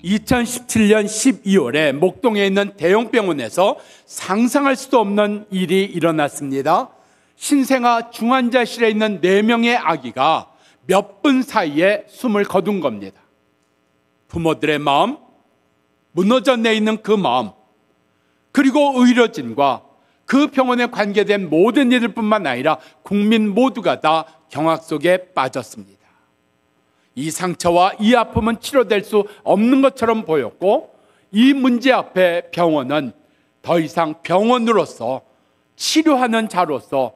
2017년 12월에 목동에 있는 대형병원에서 상상할 수도 없는 일이 일어났습니다. 신생아 중환자실에 있는 4명의 아기가 몇 분 사이에 숨을 거둔 겁니다. 부모들의 마음, 무너져 내있는 그 마음, 그리고 의료진과 그 병원에 관계된 모든 이들뿐만 아니라 국민 모두가 다 경악 속에 빠졌습니다. 이 상처와 이 아픔은 치료될 수 없는 것처럼 보였고, 이 문제 앞에 병원은 더 이상 병원으로서, 치료하는 자로서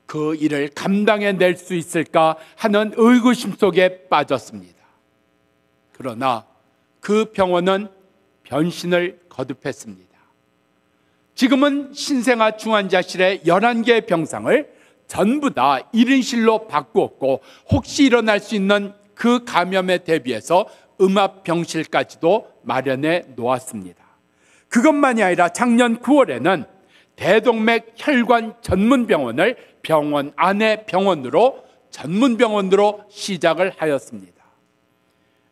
그 일을 감당해낼 수 있을까 하는 의구심 속에 빠졌습니다. 그러나 그 병원은 변신을 거듭했습니다. 지금은 신생아 중환자실의 11개의 병상을 전부 다 1인실로 바꾸었고, 혹시 일어날 수 있는 그 감염에 대비해서 음압병실까지도 마련해 놓았습니다. 그것만이 아니라 작년 9월에는 대동맥 혈관 전문병원을 병원 안에 병원으로, 전문병원으로 시작을 하였습니다.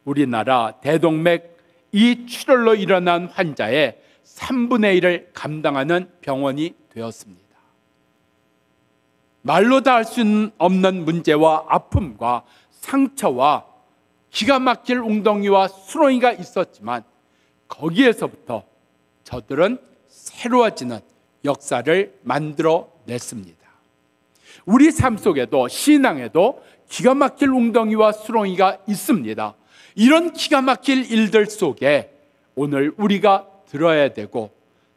우리나라 대동맥 이 출혈로 일어난 환자의 3분의 1을 감당하는 병원이 되었습니다. 말로 다 할 수 없는 문제와 아픔과 상처와 기가 막힐 웅덩이와 수렁이가 있었지만, 거기에서부터 저들은 새로워지는 역사를 만들어냈습니다. 우리 삶 속에도, 신앙에도 기가 막힐 웅덩이와 수렁이가 있습니다. 이런 기가 막힐 일들 속에 오늘 우리가 들어야 되고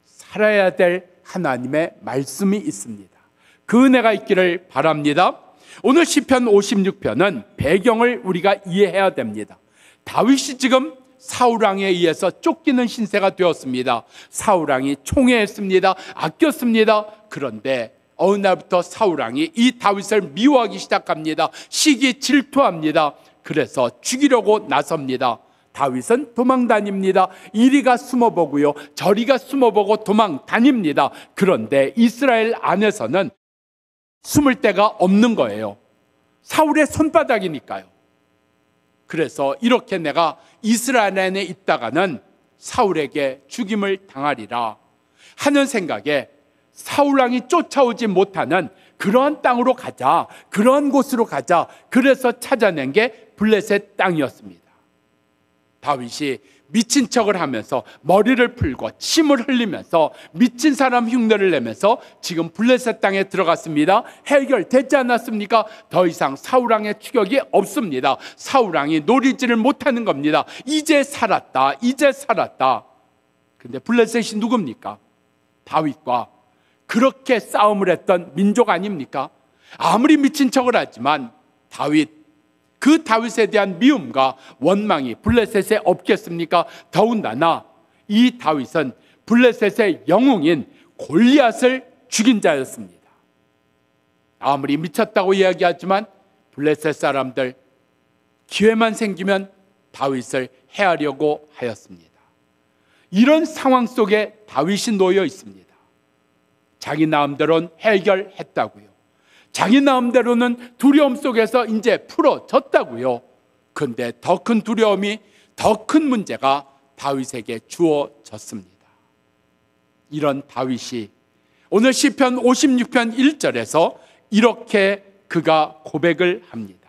살아야 될 하나님의 말씀이 있습니다. 그 은혜가 있기를 바랍니다. 오늘 시편 56편은 배경을 우리가 이해해야 됩니다. 다윗이 지금 사울왕에 의해서 쫓기는 신세가 되었습니다. 사울왕이 총애했습니다. 아꼈습니다. 그런데 어느 날부터 사울왕이 이 다윗을 미워하기 시작합니다. 시기 질투합니다. 그래서 죽이려고 나섭니다. 다윗은 도망 다닙니다. 이리가 숨어보고요, 저리가 숨어보고 도망 다닙니다. 그런데 이스라엘 안에서는 숨을 데가 없는 거예요. 사울의 손바닥이니까요. 그래서 이렇게 내가 이스라엘 안에 있다가는 사울에게 죽임을 당하리라 하는 생각에 사울왕이 쫓아오지 못하는 그러한 땅으로 가자, 그러한 곳으로 가자. 그래서 찾아낸 게 블레셋 땅이었습니다. 다윗이 미친 척을 하면서 머리를 풀고 침을 흘리면서 미친 사람 흉내를 내면서 지금 블레셋 땅에 들어갔습니다. 해결되지 않았습니까? 더 이상 사울왕의 추격이 없습니다. 사울왕이 노리지를 못하는 겁니다. 이제 살았다, 이제 살았다. 근데 블레셋이 누굽니까? 다윗과 그렇게 싸움을 했던 민족 아닙니까? 아무리 미친 척을 하지만 그 다윗에 대한 미움과 원망이 블레셋에 없겠습니까? 더군다나 이 다윗은 블레셋의 영웅인 골리앗을 죽인 자였습니다. 아무리 미쳤다고 이야기하지만 블레셋 사람들 기회만 생기면 다윗을 해하려고 하였습니다. 이런 상황 속에 다윗이 놓여 있습니다. 자기 마음대로는 해결했다고요. 자기 마음대로는 두려움 속에서 이제 풀어졌다고요. 그런데 더 큰 두려움이, 더 큰 문제가 다윗에게 주어졌습니다. 이런 다윗이 오늘 시편 56편 1절에서 이렇게 그가 고백을 합니다.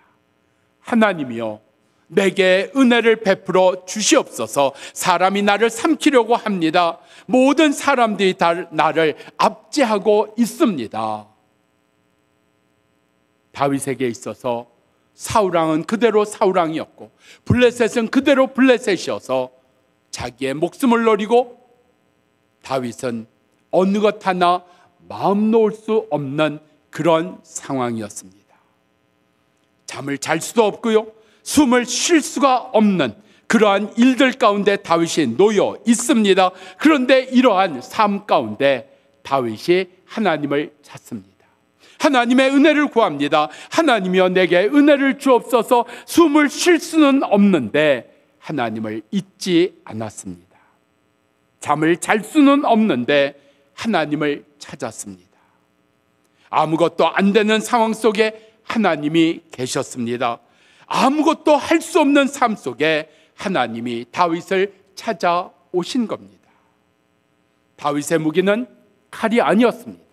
하나님이여, 내게 은혜를 베풀어 주시옵소서. 사람이 나를 삼키려고 합니다. 모든 사람들이 다 나를 압제하고 있습니다. 다윗에게 있어서 사울왕은 그대로 사울왕이었고, 블레셋은 그대로 블레셋이어서 자기의 목숨을 노리고, 다윗은 어느 것 하나 마음 놓을 수 없는 그런 상황이었습니다. 잠을 잘 수도 없고요, 숨을 쉴 수가 없는 그러한 일들 가운데 다윗이 놓여 있습니다. 그런데 이러한 삶 가운데 다윗이 하나님을 찾습니다. 하나님의 은혜를 구합니다. 하나님이여, 내게 은혜를 주옵소서. 숨을 쉴 수는 없는데 하나님을 잊지 않았습니다. 잠을 잘 수는 없는데 하나님을 찾았습니다. 아무것도 안 되는 상황 속에 하나님이 계셨습니다. 아무것도 할 수 없는 삶 속에 하나님이 다윗을 찾아오신 겁니다. 다윗의 무기는 칼이 아니었습니다.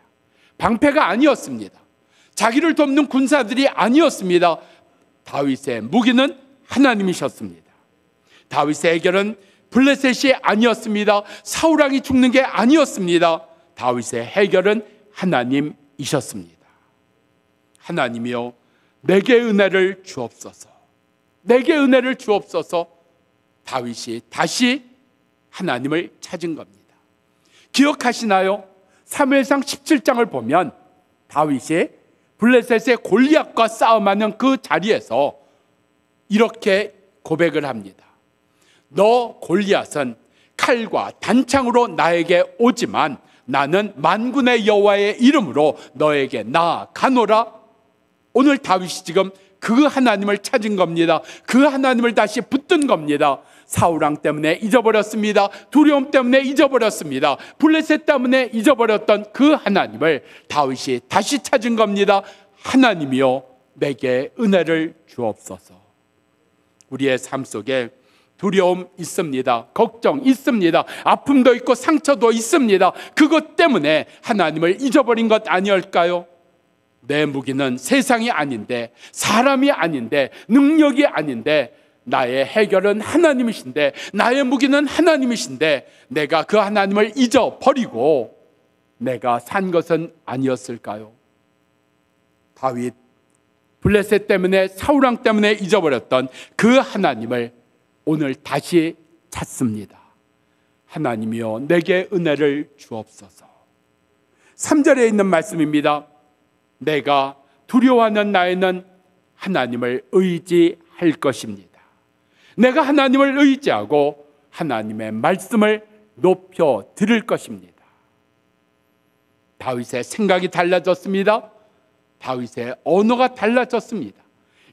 방패가 아니었습니다. 자기를 돕는 군사들이 아니었습니다. 다윗의 무기는 하나님이셨습니다. 다윗의 해결은 블레셋이 아니었습니다. 사울왕이 죽는 게 아니었습니다. 다윗의 해결은 하나님이셨습니다. 하나님이여, 내게 은혜를 주옵소서. 내게 은혜를 주옵소서. 다윗이 다시 하나님을 찾은 겁니다. 기억하시나요? 사무엘상 17장을 보면 다윗이 블레셋의 골리앗과 싸움하는 그 자리에서 이렇게 고백을 합니다. 너 골리앗은 칼과 단창으로 나에게 오지만 나는 만군의 여호와의 이름으로 너에게 나아가노라. 오늘 다윗이 지금 그 하나님을 찾은 겁니다. 그 하나님을 다시 붙든 겁니다. 사울왕 때문에 잊어버렸습니다. 두려움 때문에 잊어버렸습니다. 블레셋 때문에 잊어버렸던 그 하나님을 다윗이 다시 찾은 겁니다. 하나님이여, 내게 은혜를 주옵소서. 우리의 삶 속에 두려움 있습니다. 걱정 있습니다. 아픔도 있고 상처도 있습니다. 그것 때문에 하나님을 잊어버린 것 아니올까요? 내 무기는 세상이 아닌데, 사람이 아닌데, 능력이 아닌데, 나의 해결은 하나님이신데, 나의 무기는 하나님이신데, 내가 그 하나님을 잊어버리고 내가 산 것은 아니었을까요? 다윗, 블레셋 때문에, 사울왕 때문에 잊어버렸던 그 하나님을 오늘 다시 찾습니다. 하나님이여, 내게 은혜를 주옵소서. 3절에 있는 말씀입니다. 내가 두려워하는 나에는 하나님을 의지할 것입니다. 내가 하나님을 의지하고 하나님의 말씀을 높여 들을 것입니다. 다윗의 생각이 달라졌습니다. 다윗의 언어가 달라졌습니다.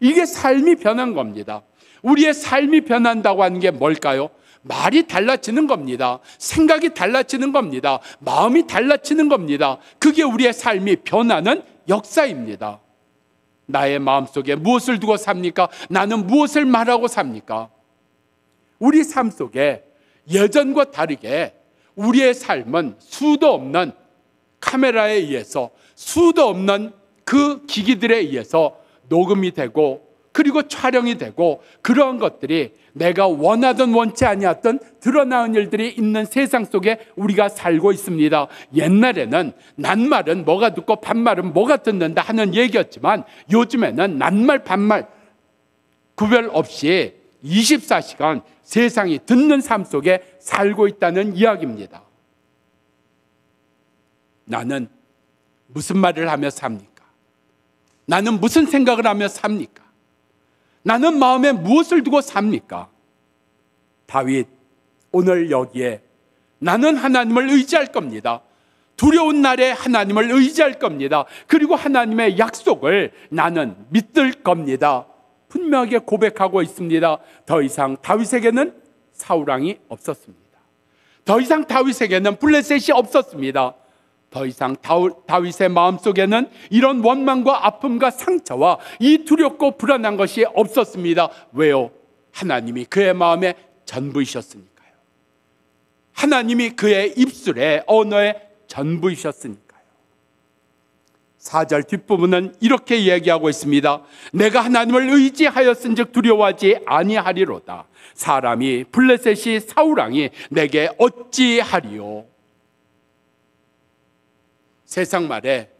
이게 삶이 변한 겁니다. 우리의 삶이 변한다고 하는 게 뭘까요? 말이 달라지는 겁니다. 생각이 달라지는 겁니다. 마음이 달라지는 겁니다. 그게 우리의 삶이 변하는 역사입니다. 나의 마음속에 무엇을 두고 삽니까? 나는 무엇을 말하고 삽니까? 우리 삶 속에 예전과 다르게 우리의 삶은 수도 없는 카메라에 의해서, 수도 없는 그 기기들에 의해서 녹음이 되고, 그리고 촬영이 되고, 그러한 것들이 내가 원하든 원치 아니하든 드러나는 일들이 있는 세상 속에 우리가 살고 있습니다. 옛날에는 낱말은 뭐가 듣고 반말은 뭐가 듣는다 하는 얘기였지만, 요즘에는 낱말 반말 구별 없이 24시간 세상이 듣는 삶 속에 살고 있다는 이야기입니다. 나는 무슨 말을 하며 삽니까? 나는 무슨 생각을 하며 삽니까? 나는 마음에 무엇을 두고 삽니까? 다윗, 오늘 여기에 나는 하나님을 의지할 겁니다. 두려운 날에 하나님을 의지할 겁니다. 그리고 하나님의 약속을 나는 믿을 겁니다. 분명하게 고백하고 있습니다. 더 이상 다윗에게는 사울왕이 없었습니다. 더 이상 다윗에게는 블레셋이 없었습니다. 더 이상 다윗의 마음속에는 이런 원망과 아픔과 상처와 이 두렵고 불안한 것이 없었습니다. 왜요? 하나님이 그의 마음의 전부이셨으니까요. 하나님이 그의 입술에, 언어의 전부이셨으니까요. 4절 뒷부분은 이렇게 이야기하고 있습니다. 내가 하나님을 의지하였은즉 두려워하지 아니하리로다. 사람이, 블레셋이, 사울왕이 내게 어찌하리요? 세상 말에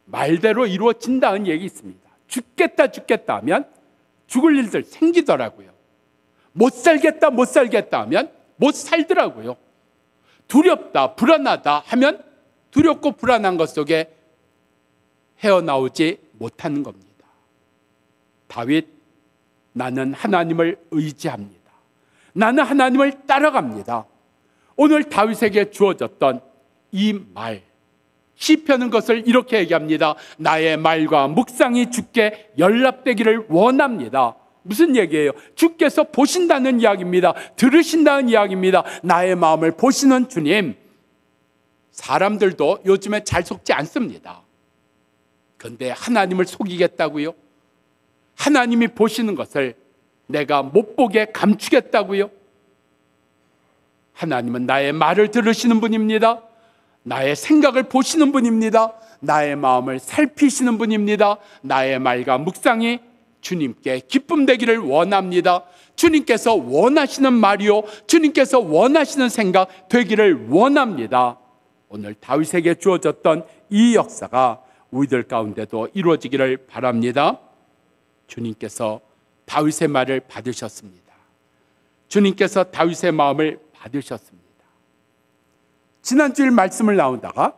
말대로 이루어진다는 얘기 있습니다. 죽겠다 하면 죽을 일들 생기더라고요. 못 살겠다 하면 못 살더라고요. 두렵다, 불안하다 하면 두렵고 불안한 것 속에 헤어나오지 못하는 겁니다. 다윗, 나는 하나님을 의지합니다. 나는 하나님을 따라갑니다. 오늘 다윗에게 주어졌던 이 말, 시편은 것을 이렇게 얘기합니다. 나의 말과 묵상이 주께 연락되기를 원합니다. 무슨 얘기예요? 주께서 보신다는 이야기입니다. 들으신다는 이야기입니다. 나의 마음을 보시는 주님, 사람들도 요즘에 잘 속지 않습니다. 그런데 하나님을 속이겠다고요? 하나님이 보시는 것을 내가 못 보게 감추겠다고요? 하나님은 나의 말을 들으시는 분입니다. 나의 생각을 보시는 분입니다. 나의 마음을 살피시는 분입니다. 나의 말과 묵상이 주님께 기쁨 되기를 원합니다. 주님께서 원하시는 말이요, 주님께서 원하시는 생각 되기를 원합니다. 오늘 다윗에게 주어졌던 이 역사가 우리들 가운데도 이루어지기를 바랍니다. 주님께서 다윗의 말을 받으셨습니다. 주님께서 다윗의 마음을 받으셨습니다. 지난주일 말씀을 나오다가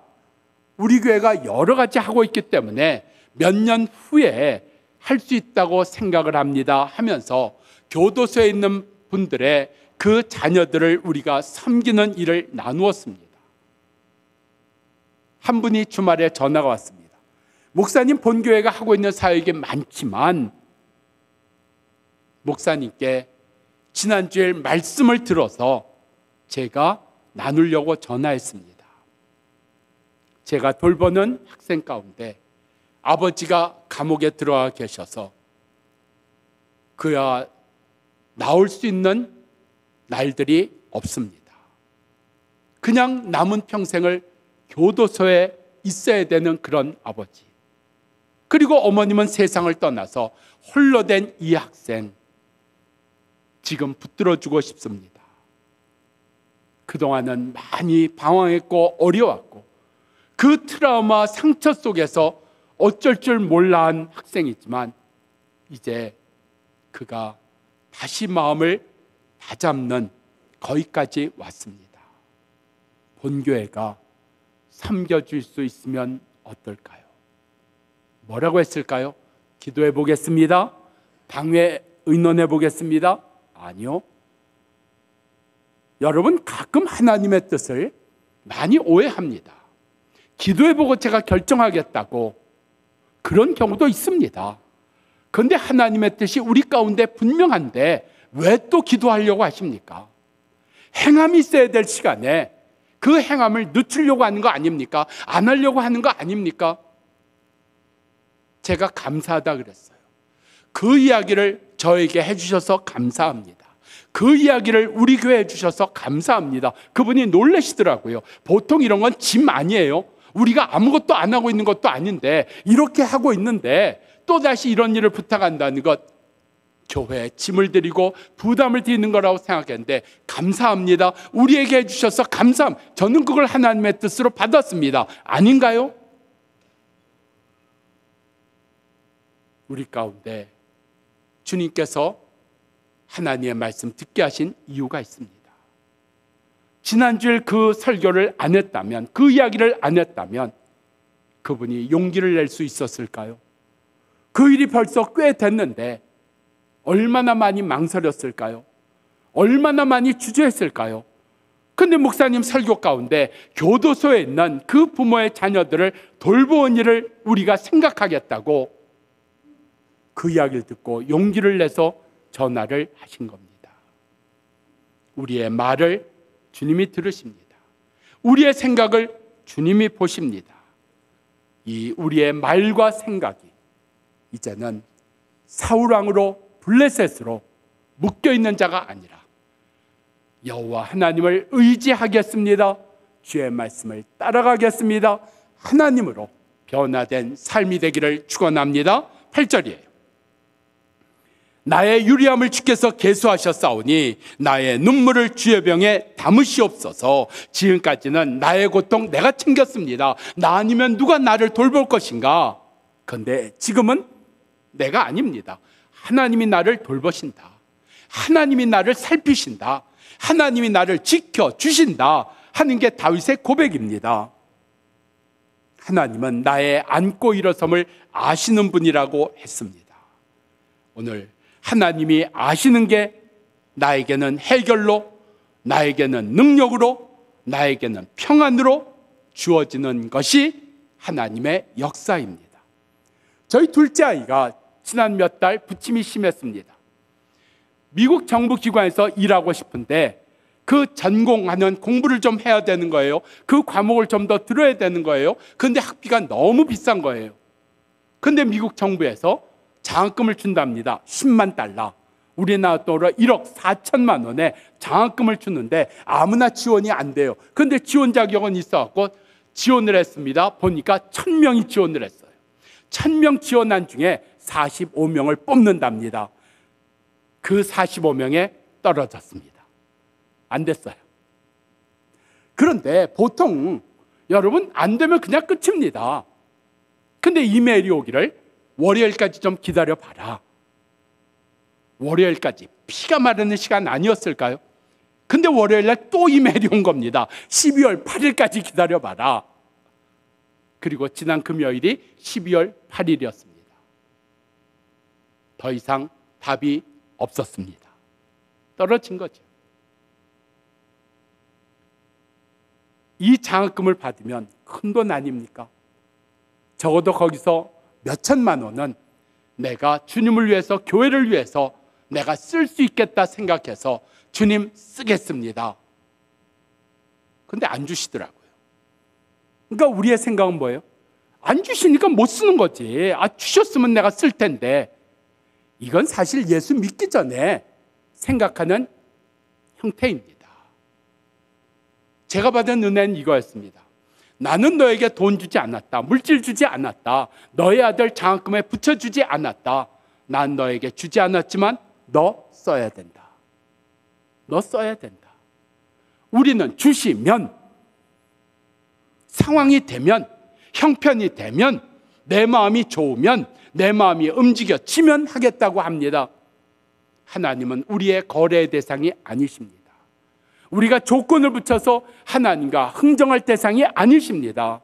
우리 교회가 여러 가지 하고 있기 때문에 몇 년 후에 할 수 있다고 생각을 합니다 하면서 교도소에 있는 분들의 그 자녀들을 우리가 섬기는 일을 나누었습니다. 한 분이 주말에 전화가 왔습니다. 목사님, 본교회가 하고 있는 사역이 많지만 목사님께 지난주에 말씀을 들어서 제가 나누려고 전화했습니다. 제가 돌보는 학생 가운데 아버지가 감옥에 들어가 계셔서 그야 나올 수 있는 날들이 없습니다. 그냥 남은 평생을 교도소에 있어야 되는 그런 아버지, 그리고 어머님은 세상을 떠나서 홀로 된 이 학생, 지금 붙들어주고 싶습니다. 그동안은 많이 방황했고 어려웠고 그 트라우마 상처 속에서 어쩔 줄 몰라 한 학생이지만 이제 그가 다시 마음을 다잡는 거기까지 왔습니다. 본교회가 섬겨줄 수 있으면 어떨까요? 뭐라고 했을까요? 기도해 보겠습니다. 당회 의논해 보겠습니다. 아니요. 여러분, 가끔 하나님의 뜻을 많이 오해합니다. 기도해 보고 제가 결정하겠다고 그런 경우도 있습니다. 그런데 하나님의 뜻이 우리 가운데 분명한데 왜 또 기도하려고 하십니까? 행함이 있어야 될 시간에 그 행함을 늦추려고 하는 거 아닙니까? 안 하려고 하는 거 아닙니까? 제가 감사하다 그랬어요. 그 이야기를 저에게 해주셔서 감사합니다. 그 이야기를 우리 교회에 해주셔서 감사합니다. 그분이 놀라시더라고요. 보통 이런 건 짐 아니에요. 우리가 아무것도 안 하고 있는 것도 아닌데 이렇게 하고 있는데 또다시 이런 일을 부탁한다는 것, 교회에 짐을 드리고 부담을 드리는 거라고 생각했는데 감사합니다. 우리에게 해주셔서 감사합니다. 저는 그걸 하나님의 뜻으로 받았습니다. 아닌가요? 우리 가운데 주님께서 하나님의 말씀 듣게 하신 이유가 있습니다. 지난주에 그 설교를 안 했다면, 그 이야기를 안 했다면 그분이 용기를 낼 수 있었을까요? 그 일이 벌써 꽤 됐는데 얼마나 많이 망설였을까요? 얼마나 많이 주저했을까요? 근데 목사님 설교 가운데 교도소에 있는 그 부모의 자녀들을 돌보는 일을 우리가 생각하겠다고 그 이야기를 듣고 용기를 내서 전화를 하신 겁니다. 우리의 말을 주님이 들으십니다. 우리의 생각을 주님이 보십니다. 이 우리의 말과 생각이 이제는 사울왕으로 블레셋으로 묶여있는 자가 아니라 여호와 하나님을 의지하겠습니다. 주의 말씀을 따라가겠습니다. 하나님으로 변화된 삶이 되기를 축원합니다. 8절이에요. 나의 유리함을 주께서 계수하셨사오니 나의 눈물을 주의 병에 담으시옵소서. 지금까지는 나의 고통 내가 챙겼습니다. 나 아니면 누가 나를 돌볼 것인가? 그런데 지금은 내가 아닙니다. 하나님이 나를 돌보신다. 하나님이 나를 살피신다. 하나님이 나를 지켜주신다 하는 게 다윗의 고백입니다. 하나님은 나의 앉고 일어섬을 아시는 분이라고 했습니다. 오늘 하나님이 아시는 게 나에게는 해결로, 나에게는 능력으로, 나에게는 평안으로 주어지는 것이 하나님의 역사입니다. 저희 둘째 아이가 지난 몇 달 부침이 심했습니다. 미국 정부 기관에서 일하고 싶은데 그 전공하는 공부를 좀 해야 되는 거예요. 그 과목을 좀 더 들어야 되는 거예요. 그런데 학비가 너무 비싼 거예요. 그런데 미국 정부에서 장학금을 준답니다. $10만. 우리나라 돈으로 1억 4천만 원의 장학금을 주는데 아무나 지원이 안 돼요. 그런데 지원 자격은 있어갖고 지원을 했습니다. 보니까 1,000명이 지원을 했어요. 1,000명 지원한 중에 45명을 뽑는답니다. 그 45명에 떨어졌습니다. 안 됐어요. 그런데 보통 여러분 안 되면 그냥 끝입니다. 근데 이메일이 오기를 월요일까지 좀 기다려봐라. 월요일까지 피가 마르는 시간 아니었을까요? 근데 월요일날 또 이메일이 온 겁니다. 12월 8일까지 기다려봐라. 그리고 지난 금요일이 12월 8일이었습니다. 더 이상 답이 없었습니다. 떨어진 거죠. 이 장학금을 받으면 큰 돈 아닙니까? 적어도 거기서 몇 천만 원은 내가 주님을 위해서, 교회를 위해서 내가 쓸 수 있겠다 생각해서 주님 쓰겠습니다. 근데 안 주시더라고요. 그러니까 우리의 생각은 뭐예요? 안 주시니까 못 쓰는 거지. 주셨으면 내가 쓸 텐데. 이건 사실 예수 믿기 전에 생각하는 형태입니다. 제가 받은 은혜는 이거였습니다. 나는 너에게 돈 주지 않았다. 물질 주지 않았다. 너의 아들 장학금에 붙여주지 않았다. 난 너에게 주지 않았지만 너 써야 된다. 너 써야 된다. 우리는 주시면, 상황이 되면, 형편이 되면, 내 마음이 좋으면, 내 마음이 움직여지면 하겠다고 합니다. 하나님은 우리의 거래의 대상이 아니십니다. 우리가 조건을 붙여서 하나님과 흥정할 대상이 아니십니다.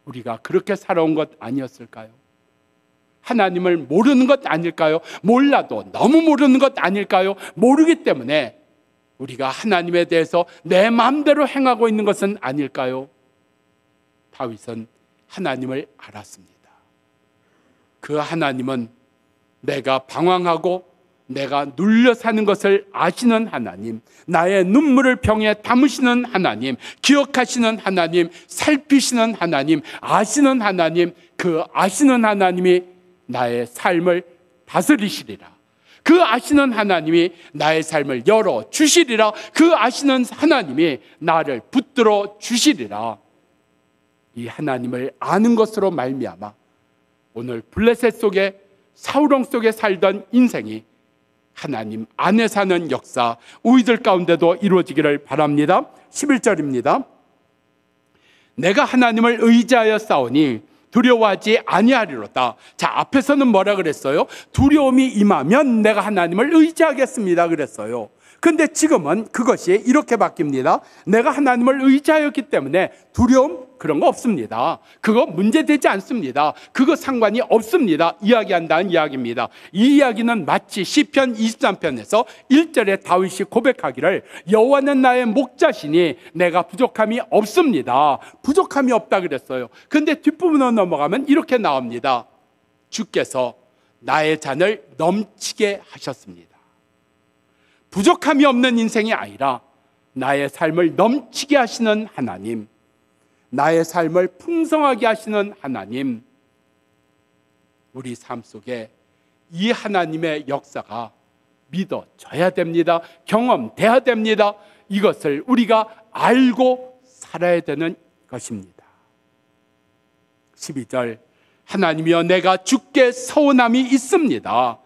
우리가 그렇게 살아온 것 아니었을까요? 하나님을 모르는 것 아닐까요? 몰라도 너무 모르는 것 아닐까요? 모르기 때문에 우리가 하나님에 대해서 내 마음대로 행하고 있는 것은 아닐까요? 다윗은 하나님을 알았습니다. 그 하나님은 내가 방황하고 내가 눌려 사는 것을 아시는 하나님, 나의 눈물을 병에 담으시는 하나님, 기억하시는 하나님, 살피시는 하나님, 아시는 하나님, 그 아시는 하나님이 나의 삶을 다스리시리라. 그 아시는 하나님이 나의 삶을 열어주시리라. 그 아시는 하나님이 나를 붙들어 주시리라. 이 하나님을 아는 것으로 말미암아 오늘 블레셋 속에, 사울왕 속에 살던 인생이 하나님 안에 사는 역사, 우리들 가운데도 이루어지기를 바랍니다. 11절입니다. 내가 하나님을 의지하여 싸우니 두려워하지 아니하리로다. 자, 앞에서는 뭐라 그랬어요? 두려움이 임하면 내가 하나님을 의지하겠습니다 그랬어요. 근데 지금은 그것이 이렇게 바뀝니다. 내가 하나님을 의지하였기 때문에 두려움 그런 거 없습니다. 그거 문제되지 않습니다. 그거 상관이 없습니다. 이야기한다는 이야기입니다. 이 이야기는 마치 시편 23편에서 1절에 다윗이 고백하기를 여호와는 나의 목자시니 내가 부족함이 없습니다. 부족함이 없다 그랬어요. 근데 뒷부분으로 넘어가면 이렇게 나옵니다. 주께서 나의 잔을 넘치게 하셨습니다. 부족함이 없는 인생이 아니라 나의 삶을 넘치게 하시는 하나님, 나의 삶을 풍성하게 하시는 하나님, 우리 삶 속에 이 하나님의 역사가 믿어져야 됩니다. 경험돼야 됩니다. 이것을 우리가 알고 살아야 되는 것입니다. 12절, 하나님이여 내가 주께 서운함이 있습니다.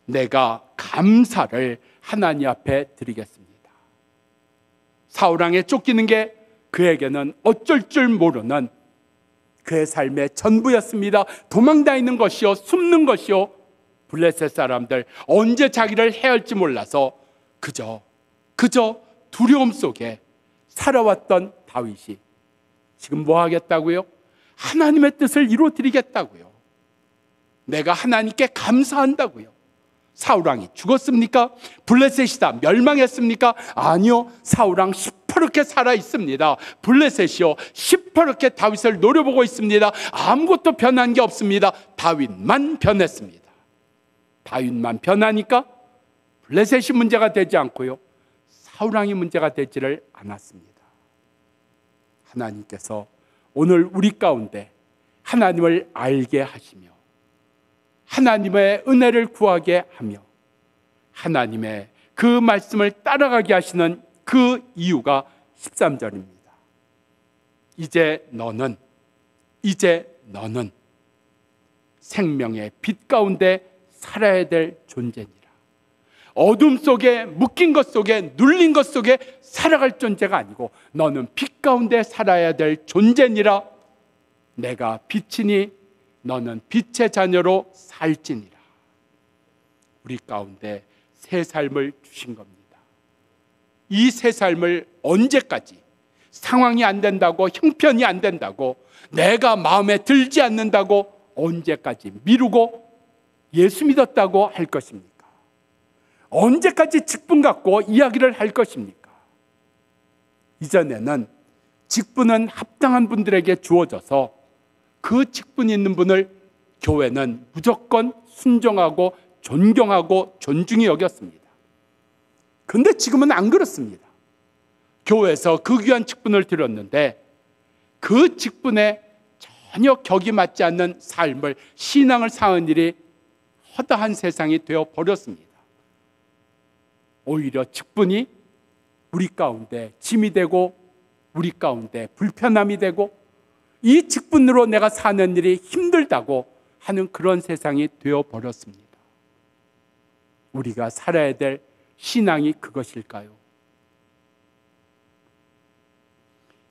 내가 감사를 하나님 앞에 드리겠습니다. 사울왕에 쫓기는 게 그에게는 어쩔 줄 모르는 그의 삶의 전부였습니다. 도망다니는 것이요, 숨는 것이요, 블레셋 사람들 언제 자기를 해할지 몰라서 그저 두려움 속에 살아왔던 다윗이 지금 뭐 하겠다고요? 하나님의 뜻을 이루어드리겠다고요. 내가 하나님께 감사한다고요. 사울왕이 죽었습니까? 블레셋이 다 멸망했습니까? 아니요, 사울왕 시퍼렇게 살아 있습니다. 블레셋이요 시퍼렇게 다윗을 노려보고 있습니다. 아무것도 변한 게 없습니다. 다윗만 변했습니다. 다윗만 변하니까 블레셋이 문제가 되지 않고요, 사울왕이 문제가 되지를 않았습니다. 하나님께서 오늘 우리 가운데 하나님을 알게 하시며 하나님의 은혜를 구하게 하며 하나님의 그 말씀을 따라가게 하시는 그 이유가 13절입니다. 이제 너는 생명의 빛 가운데 살아야 될 존재니라. 어둠 속에 묶인 것 속에 눌린 것 속에 살아갈 존재가 아니고 너는 빛 가운데 살아야 될 존재니라. 내가 빛이니 너는 빛의 자녀로 살지니라. 우리 가운데 새 삶을 주신 겁니다. 이 새 삶을 언제까지 상황이 안 된다고, 형편이 안 된다고, 내가 마음에 들지 않는다고 언제까지 미루고 예수 믿었다고 할 것입니까? 언제까지 직분 갖고 이야기를 할 것입니까? 이전에는 직분은 합당한 분들에게 주어져서 그 직분 있는 분을 교회는 무조건 순종하고 존경하고 존중히 여겼습니다. 그런데 지금은 안 그렇습니다. 교회에서 그 귀한 직분을 드렸는데 그 직분에 전혀 격이 맞지 않는 삶을, 신앙을 사는 일이 허다한 세상이 되어 버렸습니다. 오히려 직분이 우리 가운데 짐이 되고 우리 가운데 불편함이 되고 이 직분으로 내가 사는 일이 힘들다고 하는 그런 세상이 되어 버렸습니다. 우리가 살아야 될 신앙이 그것일까요?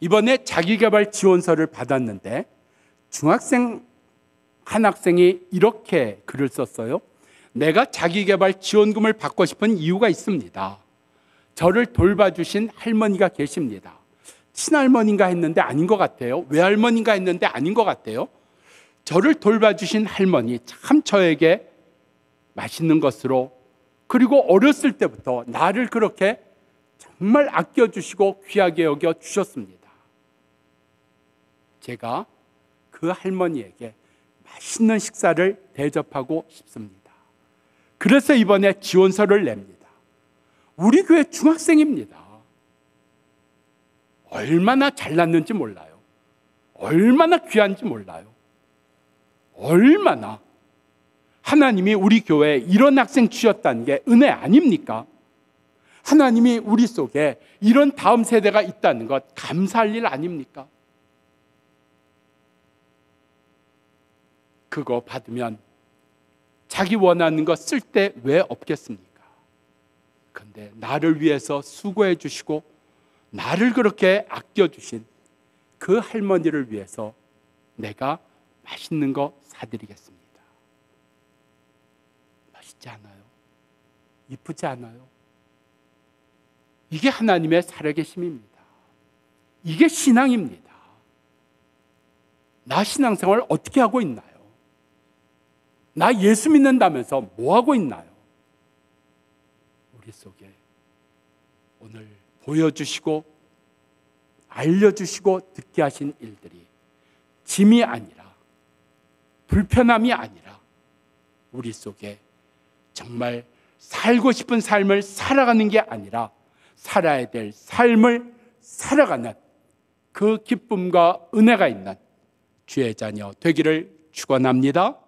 이번에 자기개발 지원서를 받았는데 중학생 한 학생이 이렇게 글을 썼어요. 내가 자기개발 지원금을 받고 싶은 이유가 있습니다. 저를 돌봐주신 할머니가 계십니다. 친할머니인가 했는데 아닌 것 같아요. 외할머니인가 했는데 아닌 것 같아요. 저를 돌봐주신 할머니, 참 저에게 맛있는 것으로, 그리고 어렸을 때부터 나를 그렇게 정말 아껴주시고 귀하게 여겨 주셨습니다. 제가 그 할머니에게 맛있는 식사를 대접하고 싶습니다. 그래서 이번에 지원서를 냅니다. 우리 교회 중학생입니다. 얼마나 잘났는지 몰라요. 얼마나 귀한지 몰라요. 얼마나 하나님이 우리 교회에 이런 학생 주셨다는 게 은혜 아닙니까? 하나님이 우리 속에 이런 다음 세대가 있다는 것 감사할 일 아닙니까? 그거 받으면 자기 원하는 거 쓸 때 왜 없겠습니까? 그런데 나를 위해서 수고해 주시고 나를 그렇게 아껴주신 그 할머니를 위해서 내가 맛있는 거 사드리겠습니다. 멋있지 않아요? 이쁘지 않아요? 이게 하나님의 살아계심입니다. 이게 신앙입니다. 나 신앙생활 어떻게 하고 있나요? 나 예수 믿는다면서 뭐 하고 있나요? 우리 속에 오늘 보여주시고 알려주시고 듣게 하신 일들이 짐이 아니라, 불편함이 아니라 우리 속에 정말 살고 싶은 삶을 살아가는 게 아니라 살아야 될 삶을 살아가는 그 기쁨과 은혜가 있는 주의 자녀 되기를 축원합니다.